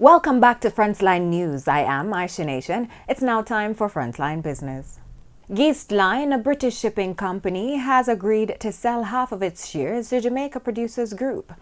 Welcome back to Frontline News. I am Aisha Nation. It's now time for Frontline Business. Line, a British shipping company, has agreed to sell half of its shares to Jamaica Producers Group.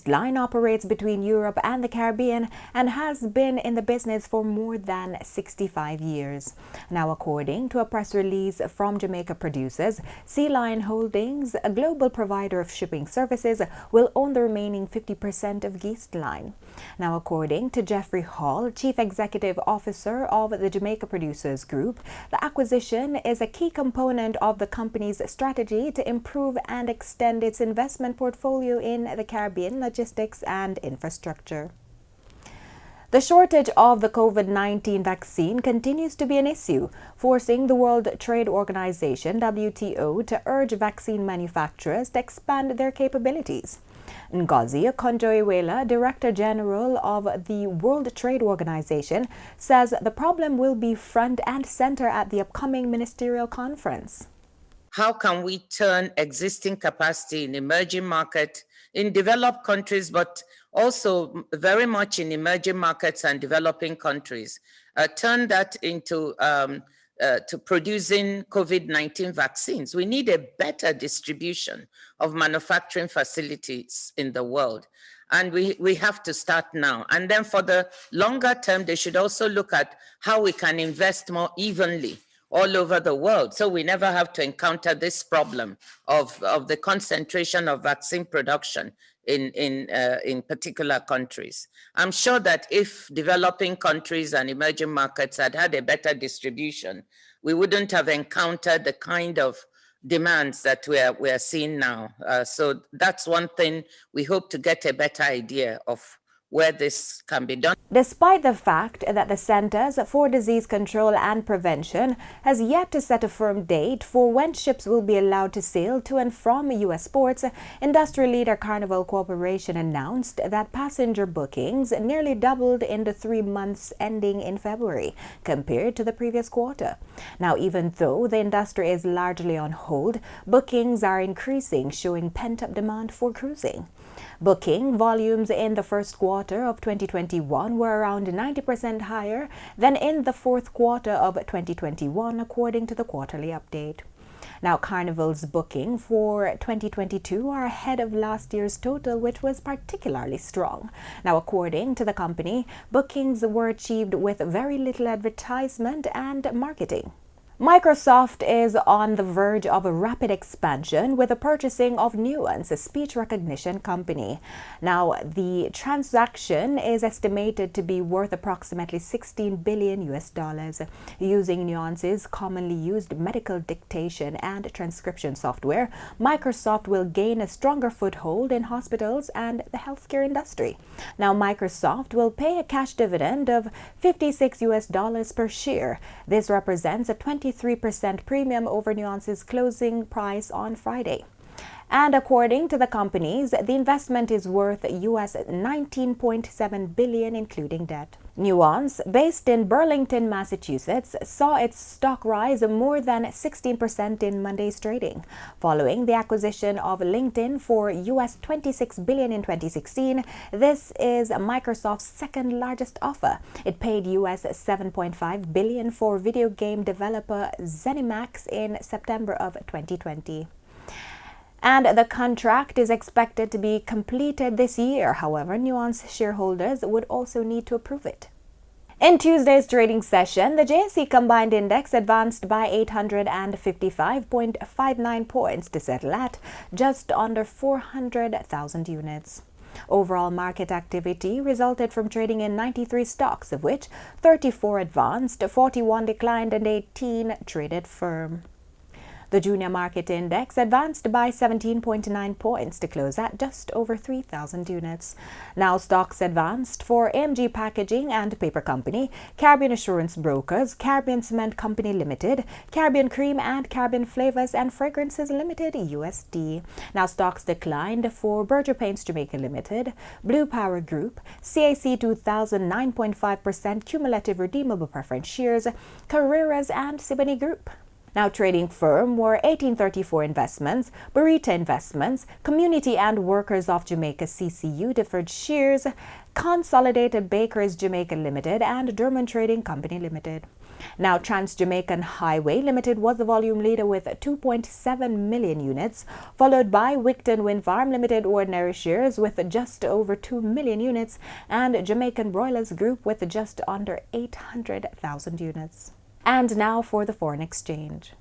Line operates between Europe and the Caribbean and has been in the business for more than 65 years. Now, according to a press release from Jamaica Producers, Line Holdings, a global provider of shipping services, will own the remaining 50% of Line. Now, according to Jeffrey Hall, Chief Executive Officer of the Jamaica Producers Group, the acquisition is a key component of the company's strategy to improve and extend its investment portfolio in the Caribbean, logistics and infrastructure. The shortage of the COVID-19 vaccine continues to be an issue, forcing the World Trade Organization, WTO, to urge vaccine manufacturers to expand their capabilities. Ngozi Okonjo-Iweala, Director General of the World Trade Organization, says the problem will be front and center at the upcoming ministerial conference. How can we turn existing capacity in emerging markets, in developed countries, but also very much in emerging markets and developing countries, turn that into to producing COVID-19 vaccines? We need a better distribution of manufacturing facilities in the world. And we have to start now. And then for the longer term, they should also look at how we can invest more evenly all over the world, so we never have to encounter this problem of the concentration of vaccine production in particular countries. I'm sure that if developing countries and emerging markets had had a better distribution, we wouldn't have encountered the kind of demands that we're seeing now. So that's one thing. We hope to get a better idea of where this can be done. Despite the fact that the Centers for Disease Control and Prevention has yet to set a firm date for when ships will be allowed to sail to and from U.S. ports, industry leader Carnival Corporation announced that passenger bookings nearly doubled in the 3 months ending in February compared to the previous quarter. Now, even though the industry is largely on hold, bookings are increasing, showing pent-up demand for cruising. Booking volumes in the first quarter of 2021 were around 90% higher than in the fourth quarter of 2021, according to the quarterly update. Now, Carnival's booking for 2022 are ahead of last year's total, which was particularly strong. Now, according to the company, bookings were achieved with very little advertisement and marketing. Microsoft is on the verge of a rapid expansion with the purchasing of Nuance, a speech recognition company. Now, the transaction is estimated to be worth approximately $16 billion US. Using Nuance's commonly used medical dictation and transcription software, Microsoft will gain a stronger foothold in hospitals and the healthcare industry. Now, Microsoft will pay a cash dividend of $56 US per share. This represents a 23% premium over Nuance's closing price on Friday. And according to the companies, the investment is worth US $19.7 billion, including debt. Nuance, based in Burlington, Massachusetts, saw its stock rise more than 16% in Monday's trading. Following the acquisition of LinkedIn for US $26 billion in 2016, this is Microsoft's second largest offer. It paid US $7.5 billion for video game developer ZeniMax in September of 2020. And the contract is expected to be completed this year. However, Nuance shareholders would also need to approve it. In Tuesday's trading session, the JSE Combined Index advanced by 855.59 points to settle at just under 400,000 units. Overall market activity resulted from trading in 93 stocks, of which 34 advanced, 41 declined, and 18 traded firm. The Junior Market Index advanced by 17.9 points to close at just over 3,000 units. Now, stocks advanced for AMG Packaging and Paper Company, Caribbean Assurance Brokers, Caribbean Cement Company Limited, Caribbean Cream and Caribbean Flavors and Fragrances Limited, USD. Now, stocks declined for Berger Paints Jamaica Limited, Blue Power Group, CAC 2000 9.5% cumulative redeemable preference shares, Carreras and Siboney Group. Now, trading firm were 1834 Investments, Burita Investments, Community and Workers of Jamaica CCU Deferred Shares, Consolidated Bakers Jamaica Limited, and Durban Trading Company Limited. Now, Trans-Jamaican Highway Limited was the volume leader with 2.7 million units, followed by Wigton Wind Farm Limited ordinary shares with just over 2 million units, and Jamaican Broilers Group with just under 800,000 units. And now for the foreign exchange.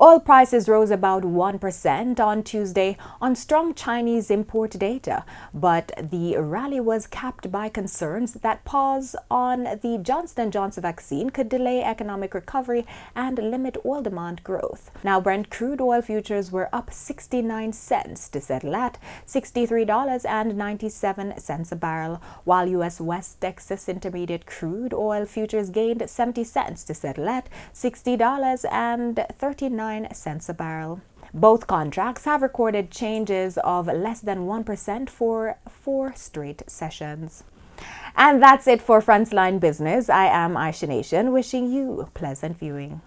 Oil prices rose about 1% on Tuesday on strong Chinese import data, but the rally was capped by concerns that pause on the Johnson & Johnson vaccine could delay economic recovery and limit oil demand growth. Now, Brent crude oil futures were up 69 cents to settle at $63.97 a barrel, while U.S. West Texas Intermediate crude oil futures gained 70 cents to settle at $60.39 a barrel. Both contracts have recorded changes of less than 1% for 4 straight sessions. And that's it for Frontline Business. I am Aisha Nation, wishing you pleasant viewing.